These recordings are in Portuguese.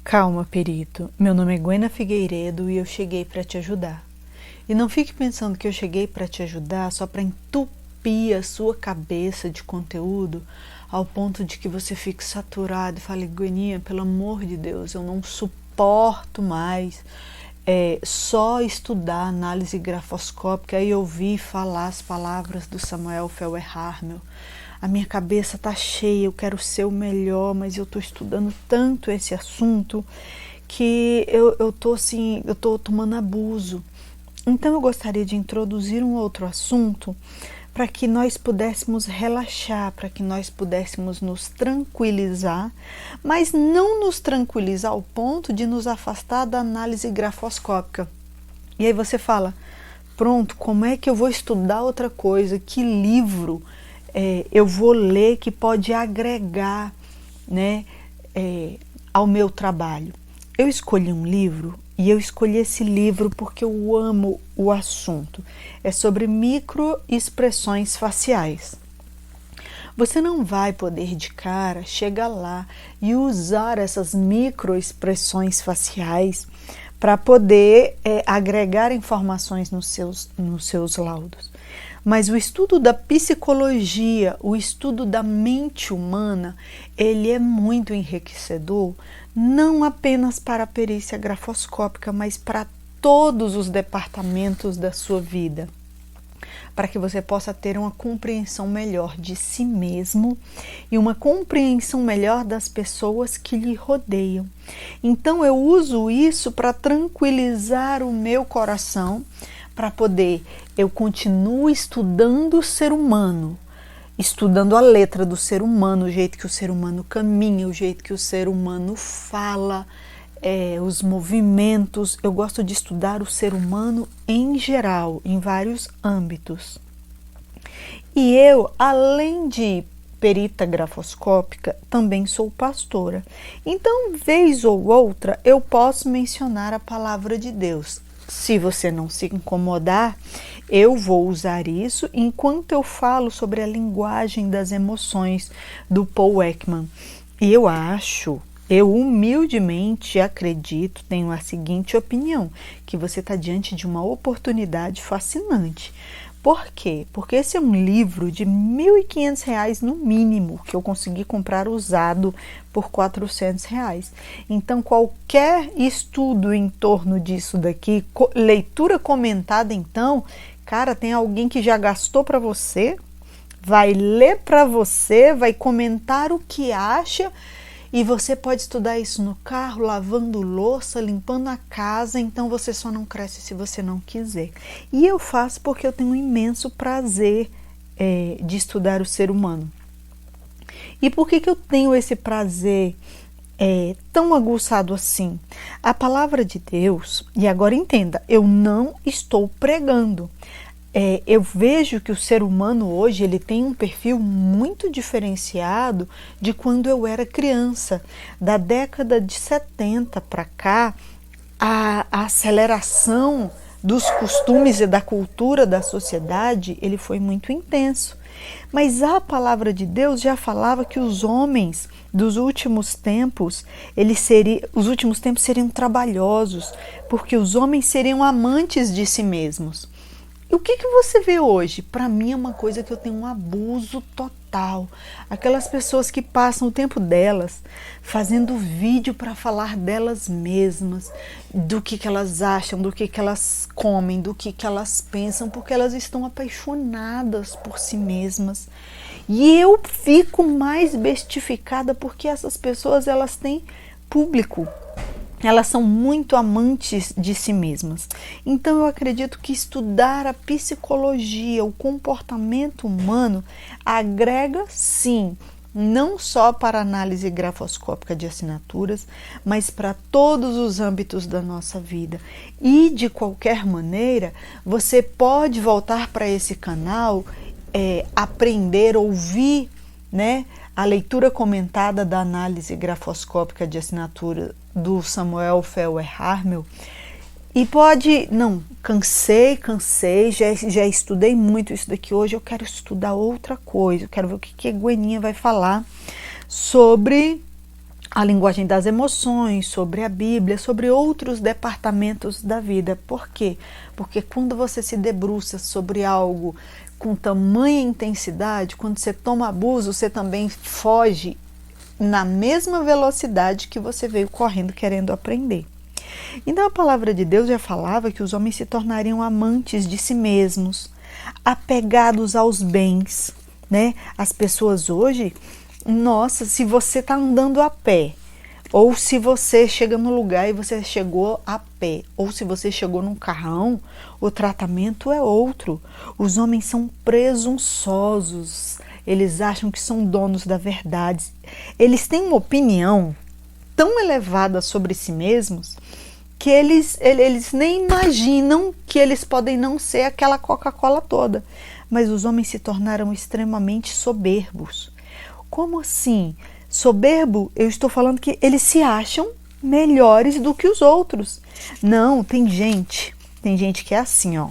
Calma, perito. Meu nome é Gwena Figueiredo e eu cheguei para te ajudar. E não fique pensando que eu cheguei para te ajudar só para entupir a sua cabeça de conteúdo ao ponto de que você fique saturado e fale, Gweninha, pelo amor de Deus, eu não suporto mais só estudar análise grafoscópica e ouvir falar as palavras do Samuel Felder Harmel. A minha cabeça tá cheia, eu quero ser o melhor, mas eu tô estudando tanto esse assunto que eu tô tomando abuso. Então eu gostaria de introduzir um outro assunto para que nós pudéssemos relaxar, para que nós pudéssemos nos tranquilizar, mas não nos tranquilizar ao ponto de nos afastar da análise grafoscópica. E aí você fala, pronto, como é que eu vou estudar outra coisa? Que livro eu vou ler que pode agregar, né, ao meu trabalho? Eu escolhi um livro e eu escolhi esse livro porque eu amo o assunto. É sobre microexpressões faciais. Você não vai poder de cara chegar lá e usar essas microexpressões faciais para poder agregar informações nos seus laudos. Mas o estudo da psicologia, o estudo da mente humana, ele é muito enriquecedor, não apenas para a perícia grafoscópica, mas para todos os departamentos da sua vida, para que você possa ter uma compreensão melhor de si mesmo e uma compreensão melhor das pessoas que lhe rodeiam. Então eu uso isso para tranquilizar o meu coração, para poder, eu continuo estudando o ser humano, estudando a letra do ser humano, o jeito que o ser humano caminha, o jeito que o ser humano fala, os movimentos. Eu gosto de estudar o ser humano em geral, em vários âmbitos. E eu, além de perita grafoscópica, também sou pastora. Então, vez ou outra, eu posso mencionar a palavra de Deus. Se você não se incomodar, eu vou usar isso enquanto eu falo sobre a linguagem das emoções do Paul Ekman. E eu humildemente acredito, tenho a seguinte opinião, que você está diante de uma oportunidade fascinante. Por quê? Porque esse é um livro de R$ 1.500 no mínimo, que eu consegui comprar usado por R$ 400. Então, qualquer estudo em torno disso daqui, leitura comentada, então, cara, tem alguém que já gastou para você, vai ler para você, vai comentar o que acha, e você pode estudar isso no carro, lavando louça, limpando a casa, então você só não cresce se você não quiser. E eu faço porque eu tenho um imenso prazer de estudar o ser humano. E por que eu tenho esse prazer tão aguçado assim? A palavra de Deus, e agora entenda, eu não estou pregando. Eu vejo que o ser humano hoje ele tem um perfil muito diferenciado de quando eu era criança. Da década de 70 para cá, a aceleração dos costumes e da cultura da sociedade ele foi muito intenso. Mas a palavra de Deus já falava que os homens dos últimos tempos, os últimos tempos seriam trabalhosos, porque os homens seriam amantes de si mesmos. E o que você vê hoje? Para mim é uma coisa que eu tenho um abuso total. Aquelas pessoas que passam o tempo delas fazendo vídeo para falar delas mesmas, do que elas acham, do que elas comem, do que elas pensam, porque elas estão apaixonadas por si mesmas. E eu fico mais bestificada porque essas pessoas elas têm público. Elas são muito amantes de si mesmas. Então eu acredito que estudar a psicologia, o comportamento humano, agrega sim, não só para a análise grafoscópica de assinaturas, mas para todos os âmbitos da nossa vida. E de qualquer maneira, você pode voltar para esse canal, aprender, ouvir, né, a leitura comentada da análise grafoscópica de assinatura do Samuel Felder Harmel e pode, não, cansei, já estudei muito isso daqui, hoje eu quero estudar outra coisa, eu quero ver o que a Gweninha vai falar sobre a linguagem das emoções, sobre a Bíblia, sobre outros departamentos da vida. Por quê? Porque quando você se debruça sobre algo com tamanha intensidade, quando você toma abuso, você também foge na mesma velocidade que você veio correndo querendo aprender. Então a palavra de Deus já falava que os homens se tornariam amantes de si mesmos, apegados aos bens, né? As pessoas hoje, nossa, se você está andando a pé, ou se você chega no lugar e você chegou a pé, ou se você chegou num carrão, o tratamento é outro. Os homens são presunçosos, eles acham que são donos da verdade. Eles têm uma opinião tão elevada sobre si mesmos que eles nem imaginam que eles podem não ser aquela Coca-Cola toda. Mas os homens se tornaram extremamente soberbos. Como assim? Soberbo, eu estou falando que eles se acham melhores do que os outros. Não, tem gente que é assim, ó.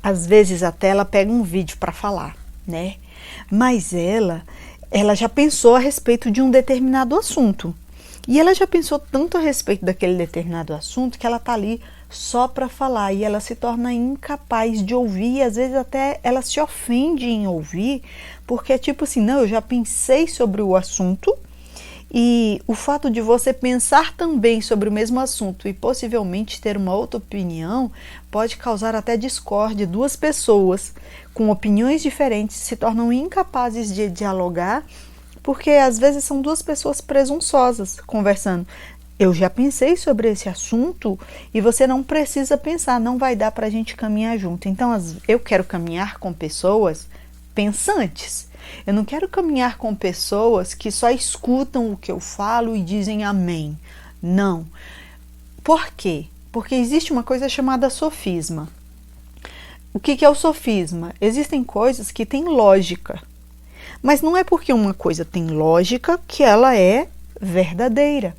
Às vezes até ela pega um vídeo para falar, né? Mas ela já pensou a respeito de um determinado assunto. E ela já pensou tanto a respeito daquele determinado assunto que ela tá ali só para falar e ela se torna incapaz de ouvir e às vezes até ela se ofende em ouvir, porque é tipo assim, não, eu já pensei sobre o assunto e o fato de você pensar também sobre o mesmo assunto e possivelmente ter uma outra opinião pode causar até discórdia. Duas pessoas com opiniões diferentes se tornam incapazes de dialogar porque às vezes são duas pessoas presunçosas conversando. Eu já pensei sobre esse assunto e você não precisa pensar, não vai dar para a gente caminhar junto. Então, eu quero caminhar com pessoas pensantes. Eu não quero caminhar com pessoas que só escutam o que eu falo e dizem amém. Não. Por quê? Porque existe uma coisa chamada sofisma. O que é o sofisma? Existem coisas que têm lógica. Mas não é porque uma coisa tem lógica que ela é verdadeira.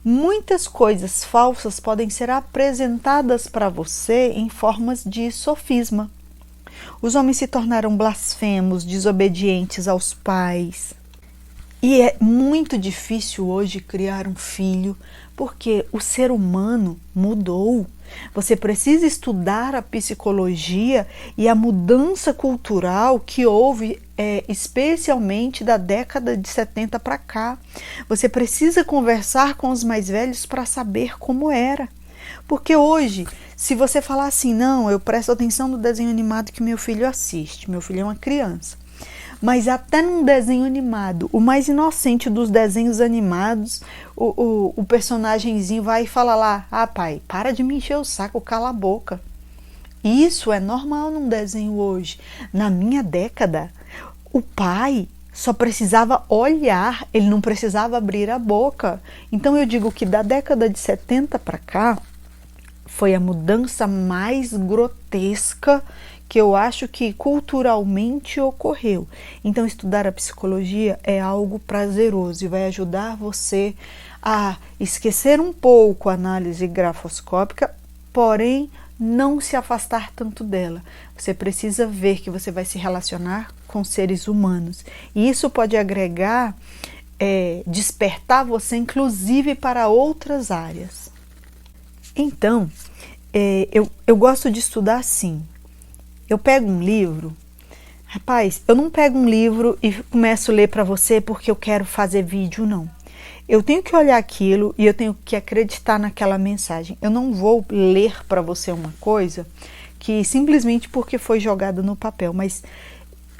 Muitas coisas falsas podem ser apresentadas para você em formas de sofisma. Os homens se tornaram blasfemos, desobedientes aos pais. E é muito difícil hoje criar um filho, porque o ser humano mudou. Você precisa estudar a psicologia e a mudança cultural que houve, especialmente da década de 70 para cá. Você precisa conversar com os mais velhos para saber como era. Porque hoje, se você falar assim, não, eu presto atenção no desenho animado que meu filho assiste, meu filho é uma criança. Mas até num desenho animado, o mais inocente dos desenhos animados, o personagemzinho vai e fala lá, ah pai, para de me encher o saco, cala a boca. Isso é normal num desenho hoje. Na minha década, o pai só precisava olhar, ele não precisava abrir a boca. Então eu digo que da década de 70 para cá, foi a mudança mais grotesca que eu acho que culturalmente ocorreu. Então estudar a psicologia é algo prazeroso e vai ajudar você a esquecer um pouco a análise grafoscópica, porém não se afastar tanto dela. Você precisa ver que você vai se relacionar com seres humanos. E isso pode agregar, despertar você inclusive para outras áreas. Então, eu gosto de estudar assim. Eu pego um livro, rapaz, eu não pego um livro e começo a ler para você porque eu quero fazer vídeo, não. Eu tenho que olhar aquilo e eu tenho que acreditar naquela mensagem. Eu não vou ler para você uma coisa que simplesmente porque foi jogada no papel, mas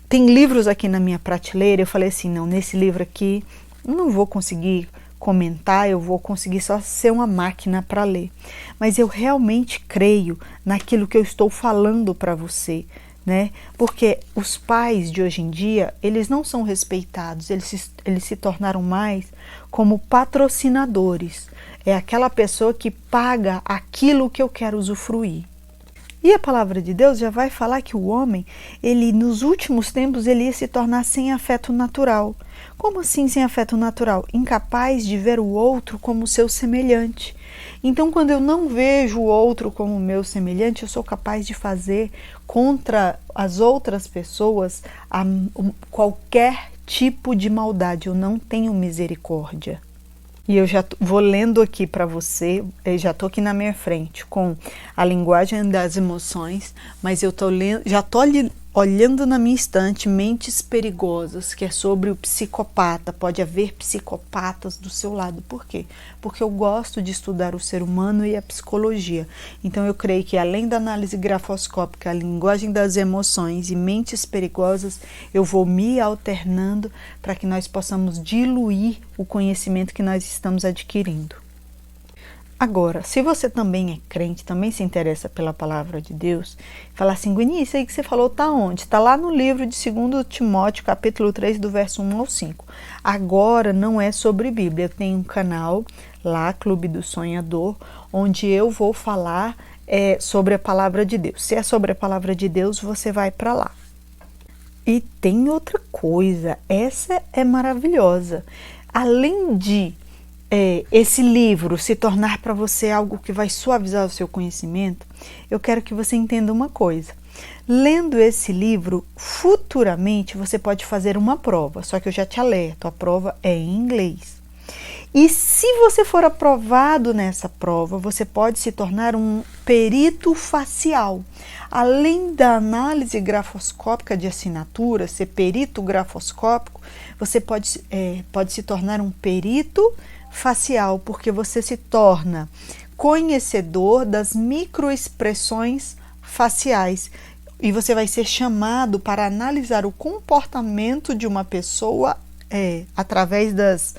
tem livros aqui na minha prateleira, eu falei assim, não, nesse livro aqui eu não vou conseguir comentar, eu vou conseguir só ser uma máquina para ler. Mas eu realmente creio naquilo que eu estou falando para você, né? Porque os pais de hoje em dia, eles não são respeitados, eles se tornaram mais como patrocinadores. É aquela pessoa que paga aquilo que eu quero usufruir. E a palavra de Deus já vai falar que o homem, ele nos últimos tempos, ele ia se tornar sem afeto natural. Como assim sem afeto natural? Incapaz de ver o outro como seu semelhante. Então, quando eu não vejo o outro como meu semelhante, eu sou capaz de fazer contra as outras pessoas qualquer tipo de maldade. Eu não tenho misericórdia. E eu já vou lendo aqui para você, eu já estou aqui na minha frente com a linguagem das emoções, mas eu tô lendo, já estou olhando na minha estante Mentes Perigosas, que é sobre o psicopata. Pode haver psicopatas do seu lado. Por quê? Porque eu gosto de estudar o ser humano e a psicologia. Então eu creio que além da análise grafoscópica, a linguagem das emoções e Mentes Perigosas, eu vou me alternando para que nós possamos diluir o conhecimento que nós estamos adquirindo. Agora, se você também é crente, também se interessa pela palavra de Deus, fala assim: Guini, isso aí que você falou está onde? Está lá no livro de 2 Timóteo, capítulo 3, do verso 1 ao 5. Agora não é sobre Bíblia, tem um canal lá, Clube do Sonhador, onde eu vou falar sobre a palavra de Deus. Se é sobre a palavra de Deus, você vai para lá. E tem outra coisa, essa é maravilhosa. Além de esse livro se tornar para você algo que vai suavizar o seu conhecimento, eu quero que você entenda uma coisa. Lendo esse livro, futuramente você pode fazer uma prova, só que eu já te alerto, a prova é em inglês. E se você for aprovado nessa prova, você pode se tornar um perito facial. Além da análise grafoscópica de assinatura, ser perito grafoscópico, você pode se tornar um perito facial, porque você se torna conhecedor das microexpressões faciais e você vai ser chamado para analisar o comportamento de uma pessoa através das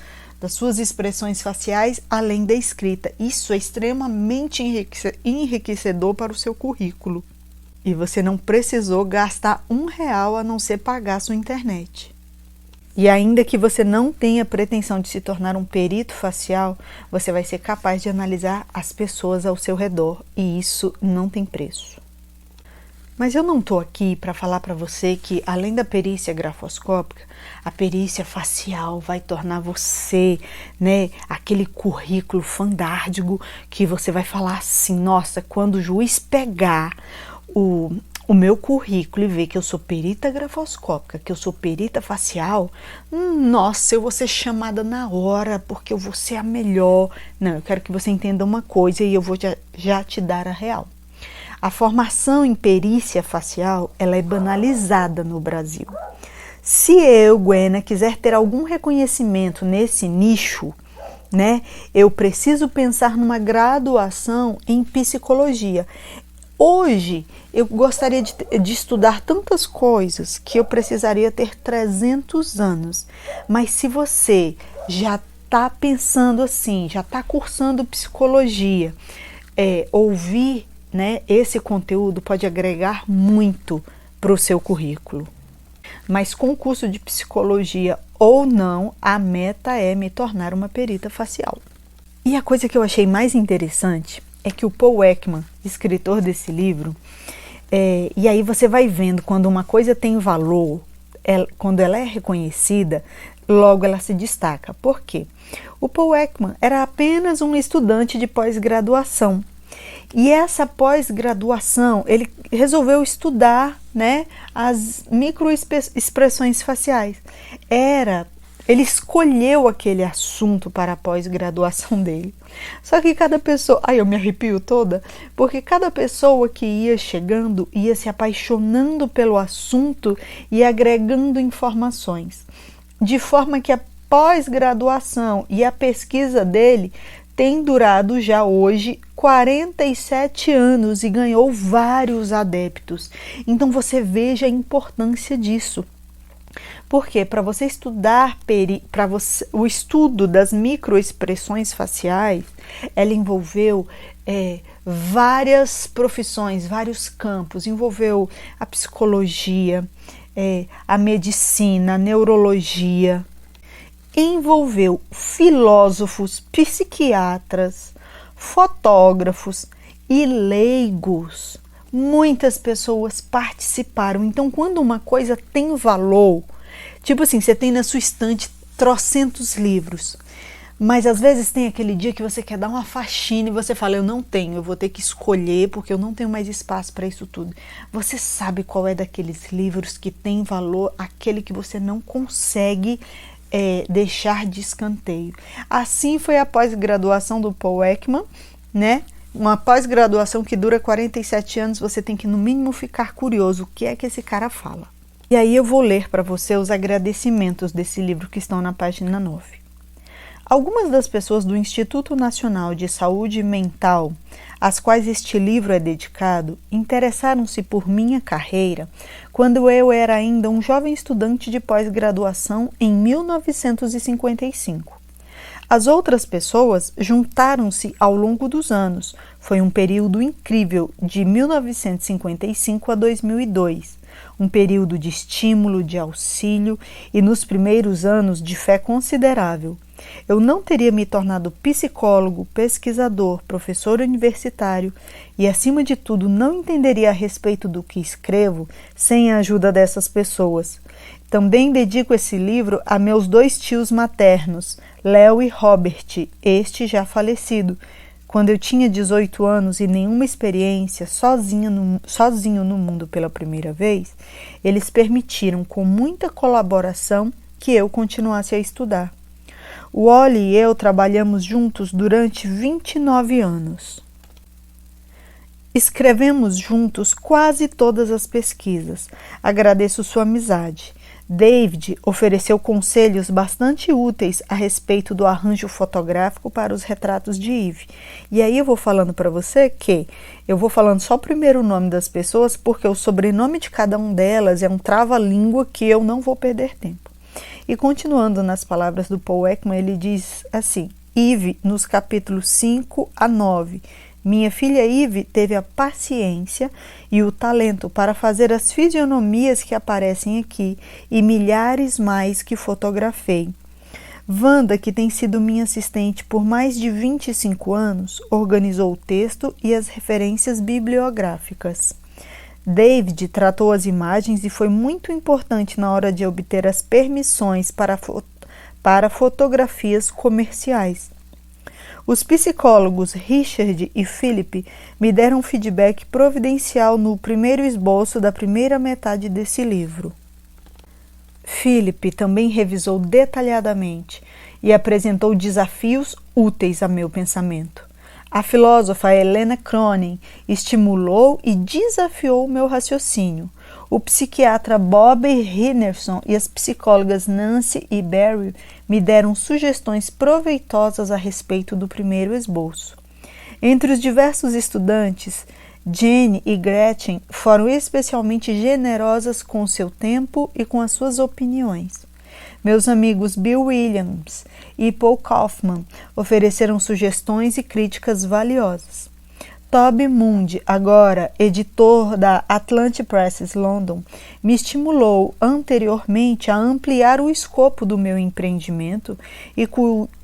suas expressões faciais, além da escrita. Isso é extremamente enriquecedor para o seu currículo. E você não precisou gastar R$1 a não ser pagar a sua internet. E ainda que você não tenha pretensão de se tornar um perito facial, você vai ser capaz de analisar as pessoas ao seu redor, e isso não tem preço. Mas eu não estou aqui para falar para você que, além da perícia grafoscópica, a perícia facial vai tornar você, aquele currículo fandástico que você vai falar assim: nossa, quando o juiz pegar o meu currículo e ver que eu sou perita grafoscópica, que eu sou perita facial, nossa, eu vou ser chamada na hora, porque eu vou ser a melhor. Não, eu quero que você entenda uma coisa e eu vou já te dar a real. A formação em perícia facial, ela é banalizada no Brasil. Se eu, Gwena, quiser ter algum reconhecimento nesse nicho, eu preciso pensar numa graduação em psicologia. Hoje, eu gostaria de estudar tantas coisas que eu precisaria ter 300 anos. Mas se você já está pensando assim, já está cursando psicologia, ouvir esse conteúdo pode agregar muito para o seu currículo. Mas com o curso de psicologia ou não, a meta é me tornar uma perita facial. E a coisa que eu achei mais interessante é que o Paul Ekman, escritor desse livro, e aí você vai vendo quando uma coisa tem valor, quando ela é reconhecida, logo ela se destaca. Por quê? O Paul Ekman era apenas um estudante de pós-graduação. E essa pós-graduação, ele resolveu estudar as microexpressões faciais. Ele escolheu aquele assunto para a pós-graduação dele. Só que cada pessoa... eu me arrepio toda, porque cada pessoa que ia chegando ia se apaixonando pelo assunto e agregando informações. De forma que a pós-graduação e a pesquisa dele tem durado já hoje 47 anos e ganhou vários adeptos. Então você veja a importância disso. Porque para você estudar, o estudo das microexpressões faciais, ela envolveu várias profissões, vários campos, envolveu a psicologia, a medicina, a neurologia, envolveu filósofos, psiquiatras, fotógrafos e leigos. Muitas pessoas participaram. Então, quando uma coisa tem valor, tipo assim, você tem na sua estante trocentos livros, mas às vezes tem aquele dia que você quer dar uma faxina e você fala: eu não tenho, eu vou ter que escolher porque eu não tenho mais espaço para isso tudo. Você sabe qual é daqueles livros que tem valor, aquele que você não consegue deixar de escanteio. Assim foi a pós-graduação do Paul Ekman, né? Uma pós-graduação que dura 47 anos, você tem que no mínimo ficar curioso o que é que esse cara fala. E aí eu vou ler para você os agradecimentos desse livro que estão na página 9. Algumas das pessoas do Instituto Nacional de Saúde Mental, às quais este livro é dedicado, interessaram-se por minha carreira quando eu era ainda um jovem estudante de pós-graduação em 1955. As outras pessoas juntaram-se ao longo dos anos. Foi um período incrível de 1955 a 2002, um período de estímulo, de auxílio e, nos primeiros anos, de fé considerável. Eu não teria me tornado psicólogo, pesquisador, professor universitário e, acima de tudo, não entenderia a respeito do que escrevo sem a ajuda dessas pessoas. Também dedico esse livro a meus 2 tios maternos, Léo e Robert, este já falecido. Quando eu tinha 18 anos e nenhuma experiência, sozinho no mundo pela primeira vez, eles permitiram, com muita colaboração, que eu continuasse a estudar. O Oli e eu trabalhamos juntos durante 29 anos. Escrevemos juntos quase todas as pesquisas. Agradeço sua amizade. David ofereceu conselhos bastante úteis a respeito do arranjo fotográfico para os retratos de Eve. E aí eu vou falando para você que eu vou falando só o primeiro nome das pessoas, porque o sobrenome de cada um delas é um trava-língua que eu não vou perder tempo. E continuando nas palavras do Paul Ekman, ele diz assim: Eve, nos capítulos 5 a 9, minha filha Eve teve a paciência e o talento para fazer as fisionomias que aparecem aqui e milhares mais que fotografei. Wanda, que tem sido minha assistente por mais de 25 anos, organizou o texto e as referências bibliográficas. David tratou as imagens e foi muito importante na hora de obter as permissões para fotografias comerciais. Os psicólogos Richard e Philip me deram feedback providencial no primeiro esboço da primeira metade desse livro. Philip também revisou detalhadamente e apresentou desafios úteis a meu pensamento. A filósofa Helena Cronin estimulou e desafiou o meu raciocínio. O psiquiatra Bob Henderson e as psicólogas Nancy e Barry me deram sugestões proveitosas a respeito do primeiro esboço. Entre os diversos estudantes, Jenny e Gretchen foram especialmente generosas com seu tempo e com as suas opiniões. Meus amigos Bill Williams e Paul Kaufman ofereceram sugestões e críticas valiosas. Toby Mundy, agora editor da Atlantic Press London, me estimulou anteriormente a ampliar o escopo do meu empreendimento e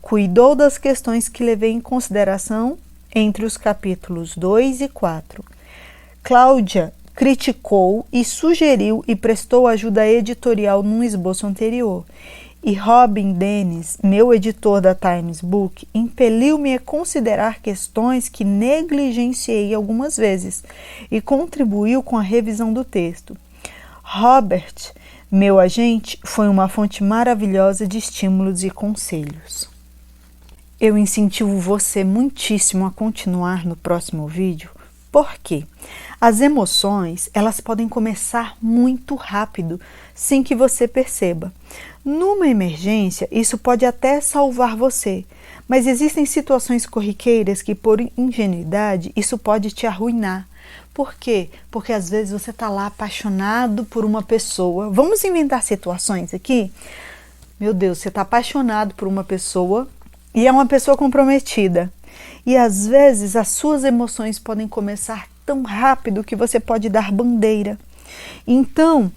cuidou das questões que levei em consideração entre os capítulos 2 e 4. Cláudia criticou e sugeriu e prestou ajuda editorial num esboço anterior. E Robin Dennis, meu editor da Times Book, impeliu-me a considerar questões que negligenciei algumas vezes e contribuiu com a revisão do texto. Robert, meu agente, foi uma fonte maravilhosa de estímulos e conselhos. Eu incentivo você muitíssimo a continuar no próximo vídeo. Por quê? As emoções, elas podem começar muito rápido, sem que você perceba. Numa emergência, isso pode até salvar você, mas existem situações corriqueiras que, por ingenuidade, isso pode te arruinar. Por quê? Porque às vezes você está lá apaixonado por uma pessoa. Vamos inventar situações aqui? Meu Deus, você está apaixonado por uma pessoa e é uma pessoa comprometida. E às vezes as suas emoções podem começar tão rápido que você pode dar bandeira. Então,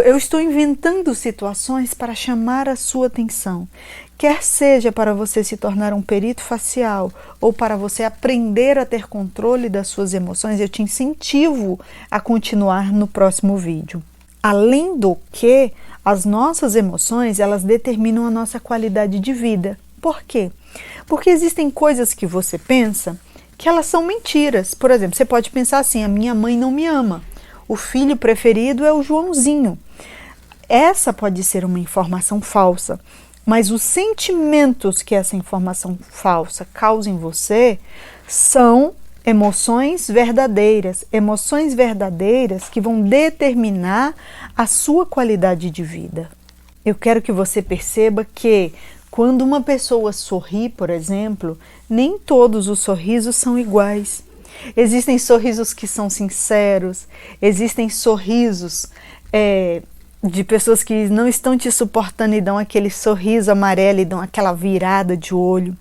eu estou inventando situações para chamar a sua atenção. Quer seja para você se tornar um perito facial ou para você aprender a ter controle das suas emoções, eu te incentivo a continuar no próximo vídeo. Além do que, as nossas emoções, elas determinam a nossa qualidade de vida. Por quê? Porque existem coisas que você pensa que elas são mentiras. Por exemplo, você pode pensar assim: a minha mãe não me ama. O filho preferido é o Joãozinho. essa pode ser uma informação falsa, mas os sentimentos que essa informação falsa causa em você são emoções verdadeiras que vão determinar a sua qualidade de vida. Eu quero que você perceba que quando uma pessoa sorri, por exemplo, nem todos os sorrisos são iguais. Existem sorrisos que são sinceros, existem sorrisos de pessoas que não estão te suportando e dão aquele sorriso amarelo e dão aquela virada de olho.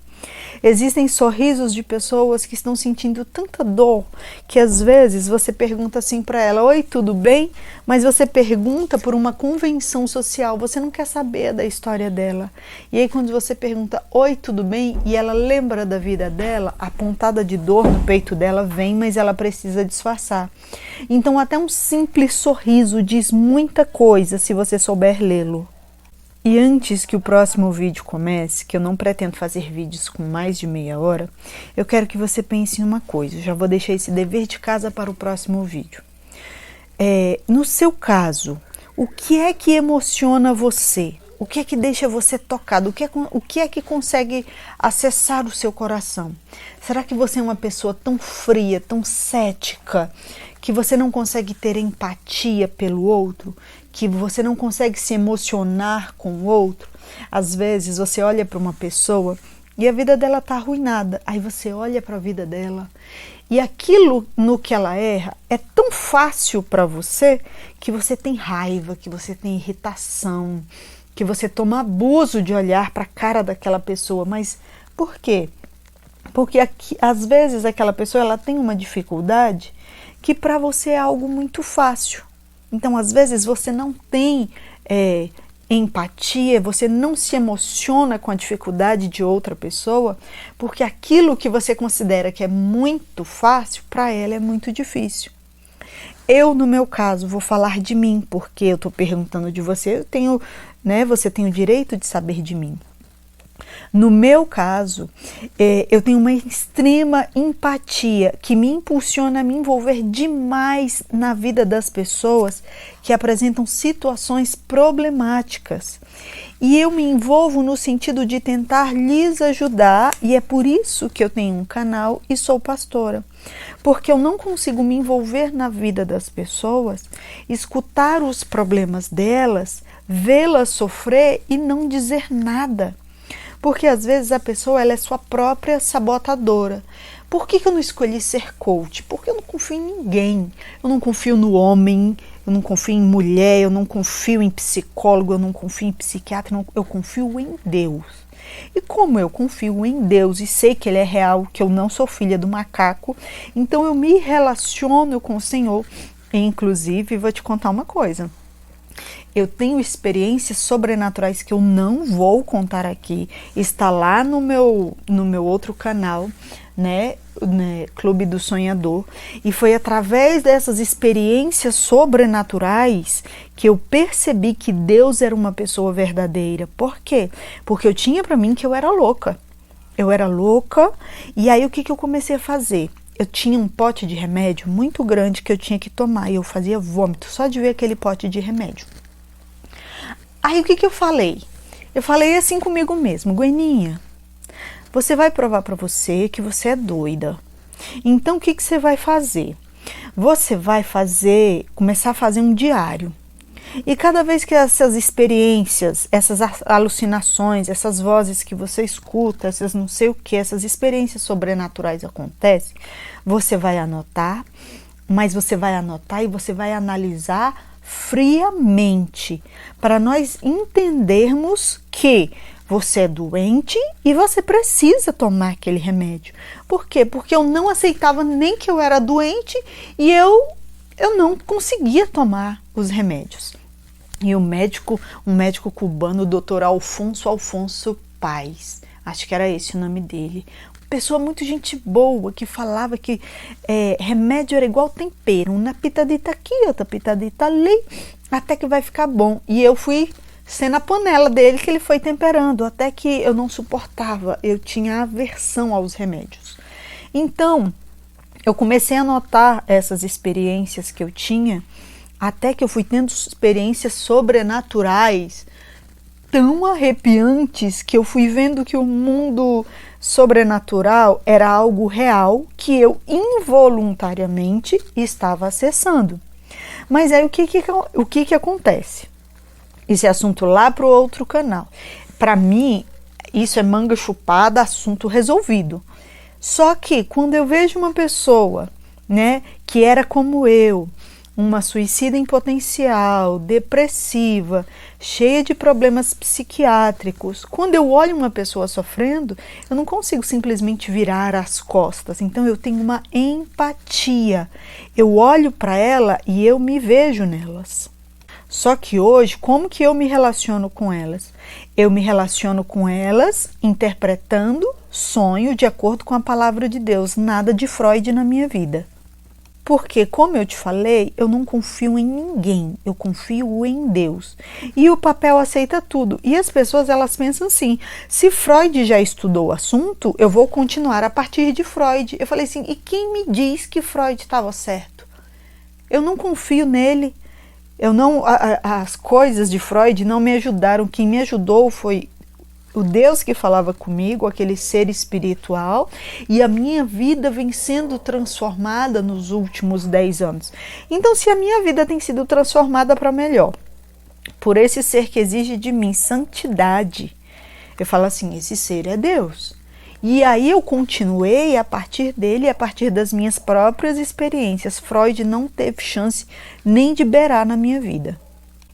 Existem sorrisos de pessoas que estão sentindo tanta dor que às vezes você pergunta assim para ela: oi, tudo bem? Mas você pergunta por uma convenção social, você não quer saber da história dela. E aí quando você pergunta: oi, tudo bem? E ela lembra da vida dela, a pontada de dor no peito dela vem, mas ela precisa disfarçar. Então até um simples sorriso diz muita coisa se você souber lê-lo. E antes que o próximo vídeo comece, que eu não pretendo fazer vídeos com mais de meia hora, eu quero que você pense em uma coisa. Eu já vou deixar esse dever de casa para o próximo vídeo. No seu caso, o que é que emociona você? O que é que deixa você tocado? O que é que consegue acessar o seu coração? Será que você é uma pessoa tão fria, tão cética, que você não consegue ter empatia pelo outro? Que você não consegue se emocionar com o outro? Às vezes você olha para uma pessoa e a vida dela está arruinada. Aí você olha para a vida dela e aquilo no que ela erra é tão fácil para você que você tem raiva, que você tem irritação, que você toma abuso de olhar para a cara daquela pessoa. Mas por quê? Porque às vezes aquela pessoa ela tem uma dificuldade que para você é algo muito fácil. Então, às vezes, você não tem empatia, você não se emociona com a dificuldade de outra pessoa, porque aquilo que você considera que é muito fácil, para ela é muito difícil. Eu, no meu caso, vou falar de mim, porque eu estou perguntando de você, você tem o direito de saber de mim. No meu caso, eu tenho uma extrema empatia que me impulsiona a me envolver demais na vida das pessoas que apresentam situações problemáticas. E eu me envolvo no sentido de tentar lhes ajudar, e é por isso que eu tenho um canal e sou pastora. Porque eu não consigo me envolver na vida das pessoas, escutar os problemas delas, vê-las sofrer e não dizer nada. Porque às vezes a pessoa ela é sua própria sabotadora. Por que eu não escolhi ser coach? Porque eu não confio em ninguém. Eu não confio no homem, eu não confio em mulher, eu não confio em psicólogo, eu não confio em psiquiatra, eu confio em Deus. E como eu confio em Deus e sei que Ele é real, que eu não sou filha do macaco, então eu me relaciono com o Senhor. E, inclusive, vou te contar uma coisa. Eu tenho experiências sobrenaturais que eu não vou contar aqui. Está lá no meu outro canal, né, Clube do Sonhador. E foi através dessas experiências sobrenaturais que eu percebi que Deus era uma pessoa verdadeira. Por quê? Porque eu tinha para mim que eu era louca. Eu era louca e aí o que eu comecei a fazer? Eu tinha um pote de remédio muito grande que eu tinha que tomar e eu fazia vômito só de ver aquele pote de remédio. Aí o que eu falei? Eu falei assim comigo mesmo: Gweninha, você vai provar para você que você é doida. Então o que você vai fazer? Você vai começar a fazer um diário. E cada vez que essas experiências, essas alucinações, essas vozes que você escuta, essas não sei o que, essas experiências sobrenaturais acontecem, você vai anotar, mas você vai anotar e você vai analisar friamente, para nós entendermos que você é doente e você precisa tomar aquele remédio. Por quê? Porque eu não aceitava nem que eu era doente e eu não conseguia tomar os remédios. E um médico cubano, o doutor Alfonso Paz, acho que era esse o nome dele, pessoa muito gente boa, que falava que remédio era igual tempero, uma pitadita aqui, outra pitadita ali, até que vai ficar bom. E eu fui sendo a panela dele que ele foi temperando, até que eu não suportava, eu tinha aversão aos remédios. Então, eu comecei a notar essas experiências que eu tinha até que eu fui tendo experiências sobrenaturais tão arrepiantes que eu fui vendo que o mundo sobrenatural era algo real que eu involuntariamente estava acessando. Mas aí o que acontece? Esse assunto lá para o outro canal. Para mim, isso é manga chupada, assunto resolvido. Só que quando eu vejo uma pessoa, né, que era como eu, uma suicida em potencial, depressiva, cheia de problemas psiquiátricos. Quando eu olho uma pessoa sofrendo, eu não consigo simplesmente virar as costas. Então eu tenho uma empatia. Eu olho para ela e eu me vejo nelas. Só que hoje, como que eu me relaciono com elas? Eu me relaciono com elas interpretando sonho de acordo com a palavra de Deus. Nada de Freud na minha vida. Porque, como eu te falei, eu não confio em ninguém, eu confio em Deus. E o papel aceita tudo. E as pessoas, elas pensam assim, se Freud já estudou o assunto, eu vou continuar a partir de Freud. Eu falei assim, e quem me diz que Freud estava certo? Eu não confio nele. As coisas de Freud não me ajudaram. Quem me ajudou foi o Deus que falava comigo, aquele ser espiritual, e a minha vida vem sendo transformada nos últimos 10 anos. Então, se a minha vida tem sido transformada para melhor, por esse ser que exige de mim santidade, eu falo assim, esse ser é Deus. E aí eu continuei a partir dele, a partir das minhas próprias experiências. Freud não teve chance nem de beirar na minha vida.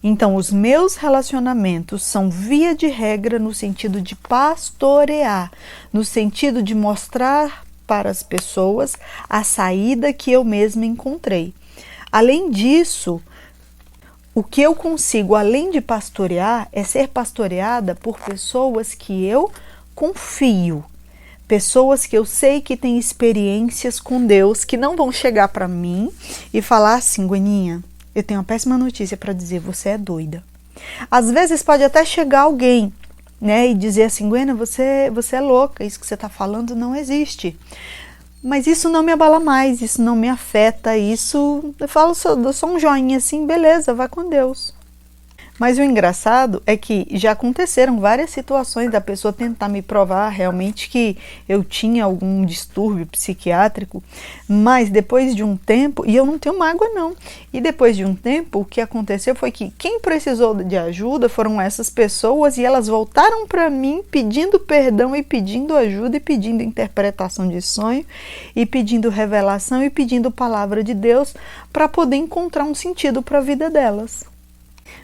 Então, os meus relacionamentos são via de regra no sentido de pastorear, no sentido de mostrar para as pessoas a saída que eu mesma encontrei. Além disso, o que eu consigo, além de pastorear, é ser pastoreada por pessoas que eu confio. Pessoas que eu sei que têm experiências com Deus, que não vão chegar para mim e falar assim, Gweninha, eu tenho uma péssima notícia para dizer, você é doida. Às vezes pode até chegar alguém, né, e dizer assim, Gwena, você é louca, isso que você está falando não existe. Mas isso não me abala mais, isso não me afeta, isso, eu falo, dou só um joinha assim, beleza, vai com Deus. Mas o engraçado é que já aconteceram várias situações da pessoa tentar me provar realmente que eu tinha algum distúrbio psiquiátrico, mas depois de um tempo, e eu não tenho mágoa não, e depois de um tempo o que aconteceu foi que quem precisou de ajuda foram essas pessoas e elas voltaram para mim pedindo perdão e pedindo ajuda e pedindo interpretação de sonho e pedindo revelação e pedindo palavra de Deus para poder encontrar um sentido para a vida delas.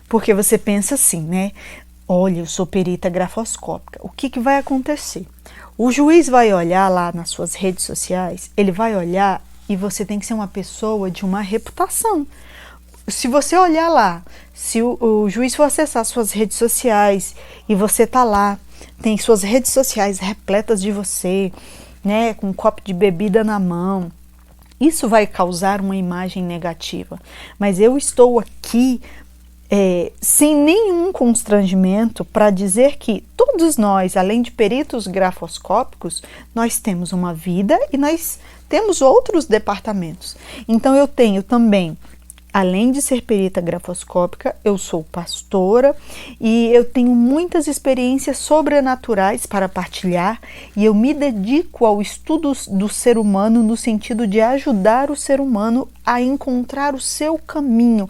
Porque você pensa assim, né? Olha, eu sou perita grafoscópica. O que vai acontecer? O juiz vai olhar lá nas suas redes sociais, ele vai olhar e você tem que ser uma pessoa de uma reputação. Se você olhar lá, se o juiz for acessar suas redes sociais e você tá lá, tem suas redes sociais repletas de você, né? Com um copo de bebida na mão, isso vai causar uma imagem negativa. Mas eu estou aqui sem nenhum constrangimento para dizer que todos nós, além de peritos grafoscópicos, nós temos uma vida e nós temos outros departamentos. Então eu tenho também, além de ser perita grafoscópica, eu sou pastora e eu tenho muitas experiências sobrenaturais para partilhar e eu me dedico ao estudo do ser humano no sentido de ajudar o ser humano a encontrar o seu caminho,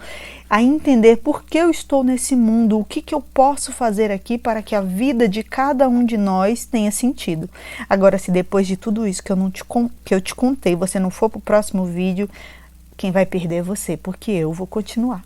a entender por que eu estou nesse mundo, o que eu posso fazer aqui para que a vida de cada um de nós tenha sentido. Agora, se depois de tudo isso que eu te contei, você não for para o próximo vídeo, quem vai perder é você, porque eu vou continuar.